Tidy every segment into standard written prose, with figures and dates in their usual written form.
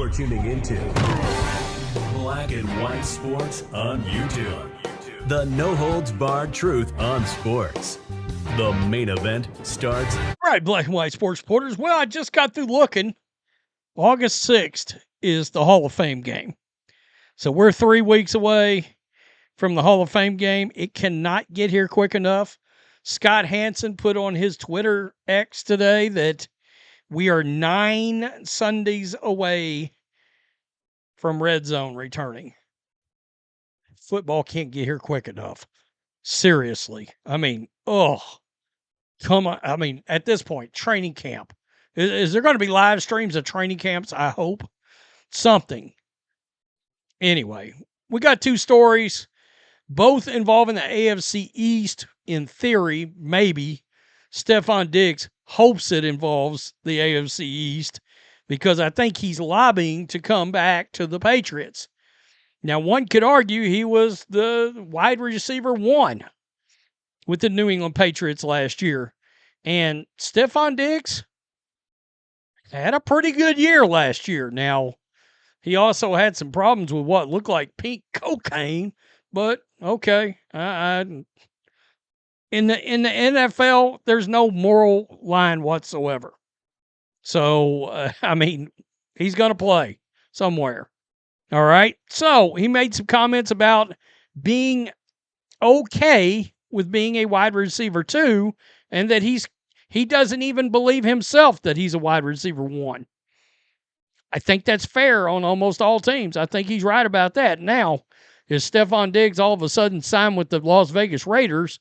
You're tuning into Black and White Sports on YouTube. The no-holds-barred truth on sports. The main event starts. All right, Black and White Sports supporters. Well, I just got through looking. August 6th is the Hall of Fame game. So we're 3 weeks away from the Hall of Fame game. It cannot get here quick enough. Scott Hansen put on his Twitter X today that we are 9 Sundays away from Red Zone returning. Football can't get here quick enough. Seriously. I mean, come on. I mean, at this point, training camp. Is there going to be live streams of training camps? I hope. Something. Anyway, we got 2 stories, both involving the AFC East. In theory, maybe. Stefon Diggs hopes it involves the AFC East because I think he's lobbying to come back to the Patriots. Now, one could argue he was the wide receiver 1 with the New England Patriots last year. And Stefon Diggs had a pretty good year last year. Now, he also had some problems with what looked like pink cocaine, but okay. In the NFL, there's no moral line whatsoever. So, I mean, he's going to play somewhere. All right. So he made some comments about being okay with being a wide receiver 2, and that he doesn't even believe himself that he's a wide receiver 1. I think that's fair on almost all teams. I think he's right about that. Now, is Stefon Diggs all of a sudden signed with the Las Vegas Raiders?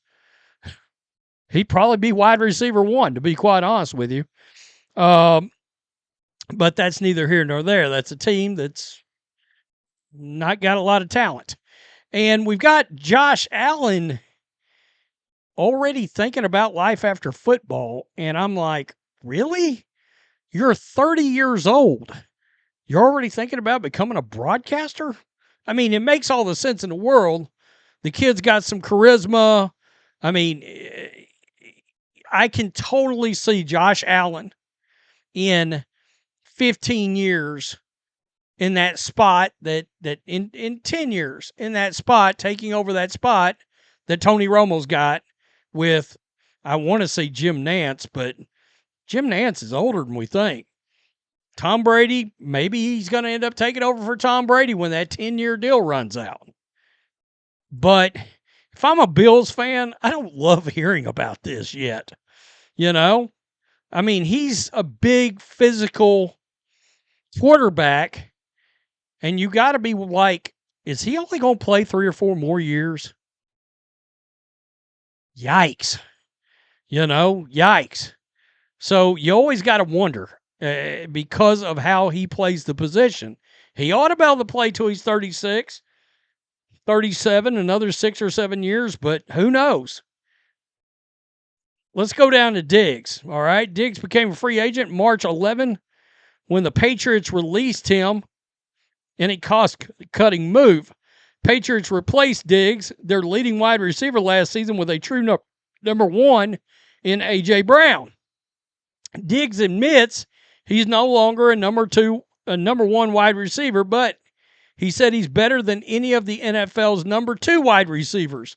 He'd probably be wide receiver 1, to be quite honest with you. But that's neither here nor there. That's a team that's not got a lot of talent. And we've got Josh Allen already thinking about life after football. And I'm like, really? You're 30 years old. You're already thinking about becoming a broadcaster? I mean, it makes all the sense in the world. The kid's got some charisma. I mean, I can totally see Josh Allen in 15 years in that spot, that in 10 years in that spot, taking over that spot that Tony Romo's got with, I want to say Jim Nantz, but Jim Nantz is older than we think. Tom Brady, maybe he's going to end up taking over for Tom Brady when that 10-year deal runs out. But if I'm a Bills fan, I don't love hearing about this yet. You know? I mean, he's a big physical quarterback, and you got to be like, is he only going to play 3 or 4 more years? Yikes. Yikes. So you always got to wonder, because of how he plays the position. He ought to be able to play till he's 36, 37, another 6 or 7 years, but who knows? Let's go down to Diggs, all right? Diggs became a free agent March 11 when the Patriots released him in a cost-cutting move. Patriots replaced Diggs, their leading wide receiver last season, with a true number 1 in A.J. Brown. Diggs admits he's no longer a number 1 wide receiver, but he said he's better than any of the NFL's number 2 wide receivers.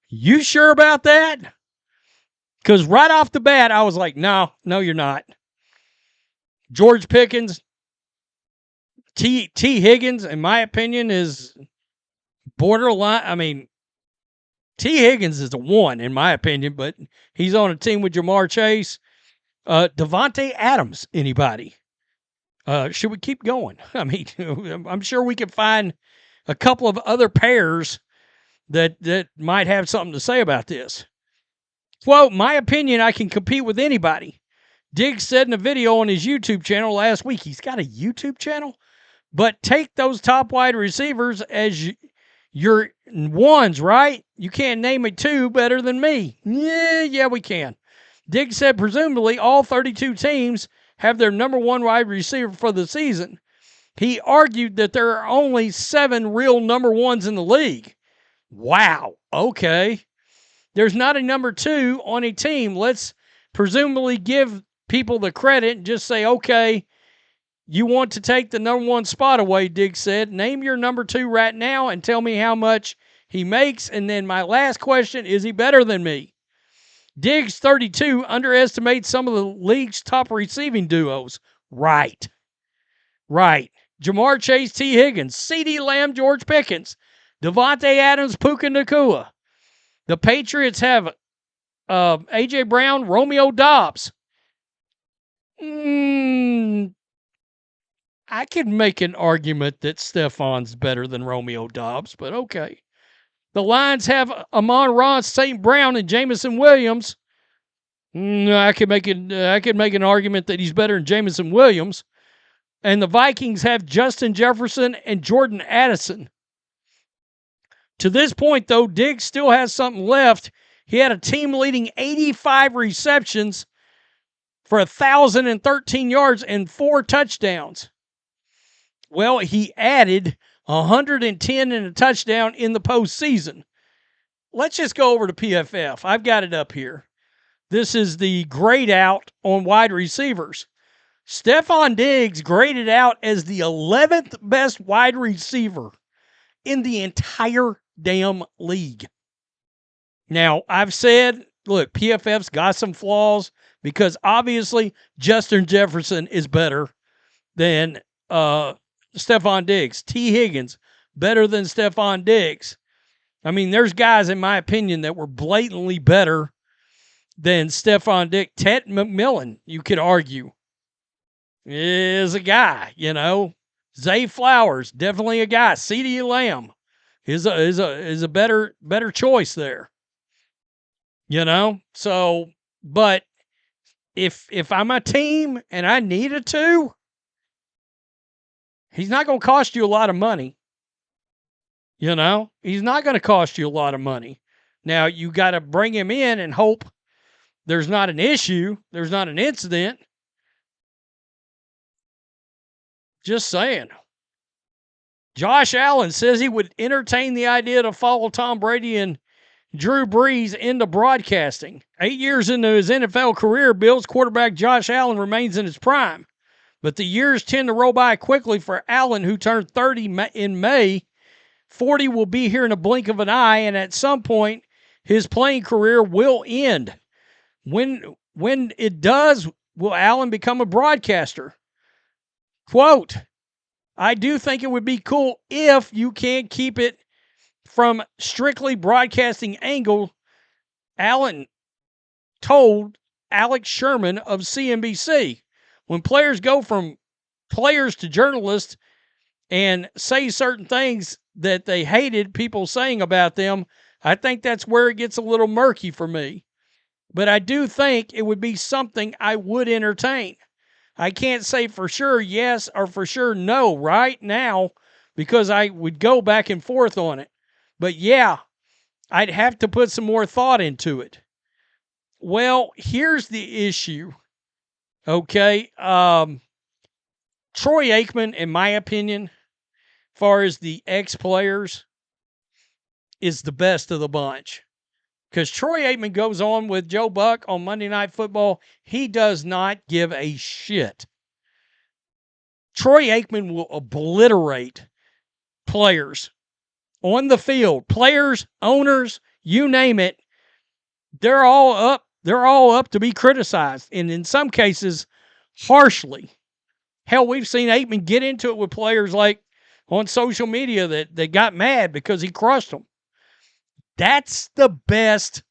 You sure about that? Because right off the bat, I was like, no, you're not. George Pickens, T. Higgins, in my opinion, is borderline. I mean, T. Higgins is a 1, in my opinion, but he's on a team with Jamar Chase. Devontae Adams, anybody? Should we keep going? I mean, I'm sure we can find a couple of other pairs that might have something to say about this. Quote, my opinion, I can compete with anybody. Diggs said in a video on his YouTube channel last week. He's got a YouTube channel? But take those top wide receivers as your 1s, right? You can't name a 2 better than me. Yeah, we can. Diggs said presumably all 32 teams have their number 1 wide receiver for the season. He argued that there are only 7 real number 1s in the league. Wow, okay. There's not a number 2 on a team. Let's presumably give people the credit and just say, okay, You want to take the number 1 spot away, Diggs said. Name your number 2 right now and tell me how much he makes. And then my last question, is he better than me? Diggs, 32, underestimates some of the league's top receiving duos. Right. Jamar Chase, T. Higgins, CeeDee Lamb, George Pickens, Devontae Adams, Puka Nacua. The Patriots have A.J. Brown, Romeo Doubs. I could make an argument that Stefon's better than Romeo Doubs, but okay. The Lions have Amon-Ra, St. Brown, and Jameson Williams. I could make an argument that he's better than Jameson Williams. And the Vikings have Justin Jefferson and Jordan Addison. To this point, though, Diggs still has something left. He had a team-leading 85 receptions for 1,013 yards and 4 touchdowns. Well, he added 110 and a touchdown in the postseason. Let's just go over to PFF. I've got it up here. This is the grade out on wide receivers. Stefon Diggs graded out as the 11th best wide receiver in the entire damn league. Now, I've said, look, PFF's got some flaws because obviously Justin Jefferson is better than Stefon Diggs. T. Higgins, better than Stefon Diggs. I mean, there's guys, in my opinion, that were blatantly better than Stefon Diggs. Ted McMillan, you could argue, is a guy, you know. Zay Flowers, definitely a guy. CeeDee Lamb is a better choice there. You know? So, but if I'm a team and I needed to, he's not going to cost you a lot of money. You know? He's not going to cost you a lot of money. Now, you got to bring him in and hope there's not an issue, there's not an incident. Just saying. Josh Allen says he would entertain the idea to follow Tom Brady and Drew Brees into broadcasting. 8 years into his NFL career, Bills quarterback Josh Allen remains in his prime. But the years tend to roll by quickly for Allen, who turned 30 in May. 40 will be here in a blink of an eye, and at some point, his playing career will end. When it does, will Allen become a broadcaster? Quote, I do think it would be cool if you can keep it from strictly broadcasting angle, Allen told Alex Sherman of CNBC. When players go from players to journalists and say certain things that they hated people saying about them, I think that's where it gets a little murky for me. But I do think it would be something I would entertain. I can't say for sure yes or for sure no right now because I would go back and forth on it. But yeah, I'd have to put some more thought into it. Well, here's the issue. Okay. Troy Aikman, in my opinion, as far as the ex-players, is the best of the bunch. Because Troy Aikman goes on with Joe Buck on Monday Night Football. He does not give a shit. Troy Aikman will obliterate players on the field. Players, owners, you name it. They're all up to be criticized. And in some cases, harshly. Hell, we've seen Aikman get into it with players like on social media that got mad because he crushed them. That's the best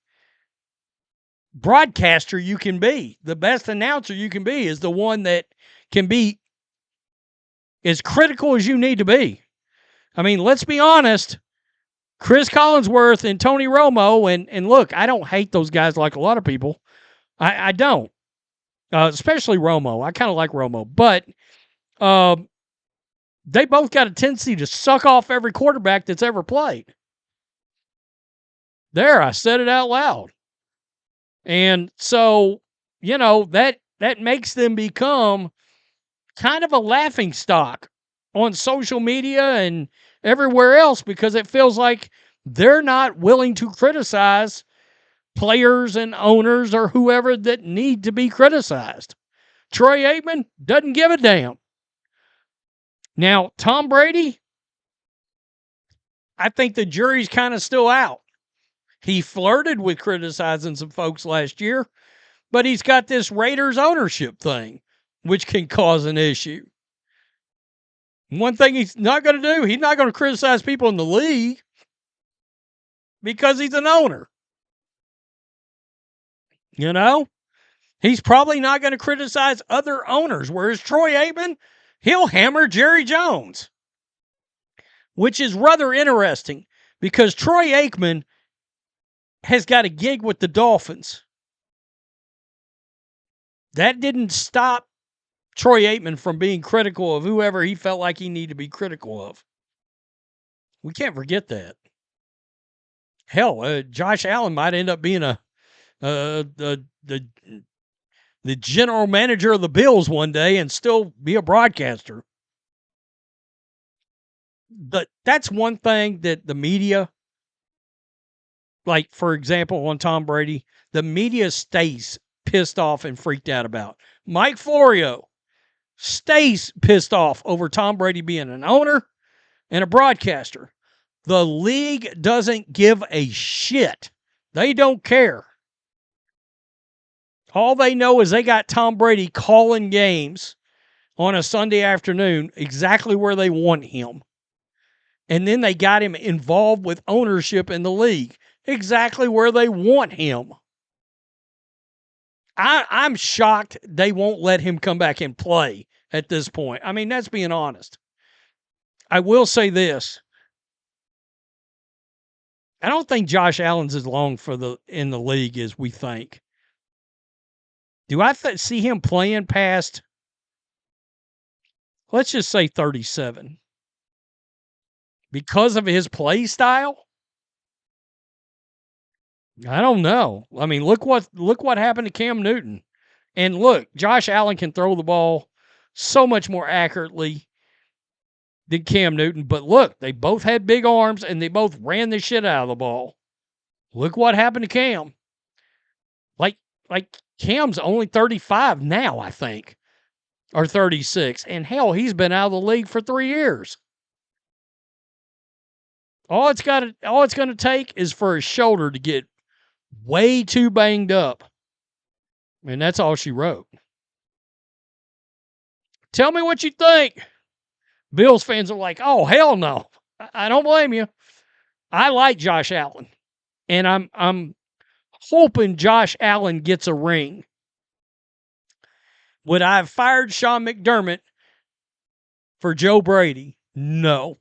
broadcaster you can be. The best announcer you can be is the one that can be as critical as you need to be. I mean, let's be honest. Chris Collinsworth and Tony Romo, and look, I don't hate those guys like a lot of people. I don't. Especially Romo. I kind of like Romo. But they both got a tendency to suck off every quarterback that's ever played. There, I said it out loud. And so, you know, that makes them become kind of a laughingstock on social media and everywhere else because it feels like they're not willing to criticize players and owners or whoever that need to be criticized. Troy Aikman doesn't give a damn. Now, Tom Brady, I think the jury's kind of still out. He flirted with criticizing some folks last year, but he's got this Raiders ownership thing, which can cause an issue. One thing he's not going to do, he's not going to criticize people in the league because he's an owner. You know? He's probably not going to criticize other owners, whereas Troy Aikman, he'll hammer Jerry Jones, which is rather interesting because Troy Aikman has got a gig with the Dolphins. That didn't stop Troy Aikman from being critical of whoever he felt like he needed to be critical of. We can't forget that. Hell, Josh Allen might end up being the general manager of the Bills one day and still be a broadcaster. But that's one thing that the media, like, for example, on Tom Brady, the media stays pissed off and freaked out about. Mike Florio stays pissed off over Tom Brady being an owner and a broadcaster. The league doesn't give a shit. They don't care. All they know is they got Tom Brady calling games on a Sunday afternoon exactly where they want him. And then they got him involved with ownership in the league exactly where they want him. I'm shocked they won't let him come back and play at this point. I mean, that's being honest. I will say this. I don't think Josh Allen's as long in the league as we think. Do I see him playing past, let's just say 37? Because of his play style? I don't know. I mean, look what happened to Cam Newton. And look, Josh Allen can throw the ball so much more accurately than Cam Newton. But look, they both had big arms and they both ran the shit out of the ball. Look what happened to Cam. Like Cam's only 35 now, I think, or 36. And hell, he's been out of the league for 3 years. All it's going to take is for his shoulder to get way too banged up. And that's all she wrote. Tell me what you think. Bills fans are like, oh, hell no. I don't blame you. I like Josh Allen. And I'm hoping Josh Allen gets a ring. Would I have fired Sean McDermott for Joe Brady? No.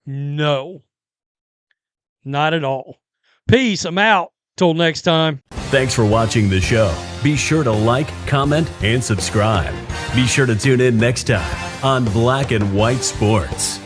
No. Not at all. Peace. I'm out. Till next time. Thanks for watching the show. Be sure to like, comment, and subscribe. Be sure to tune in next time on Black and White Sports.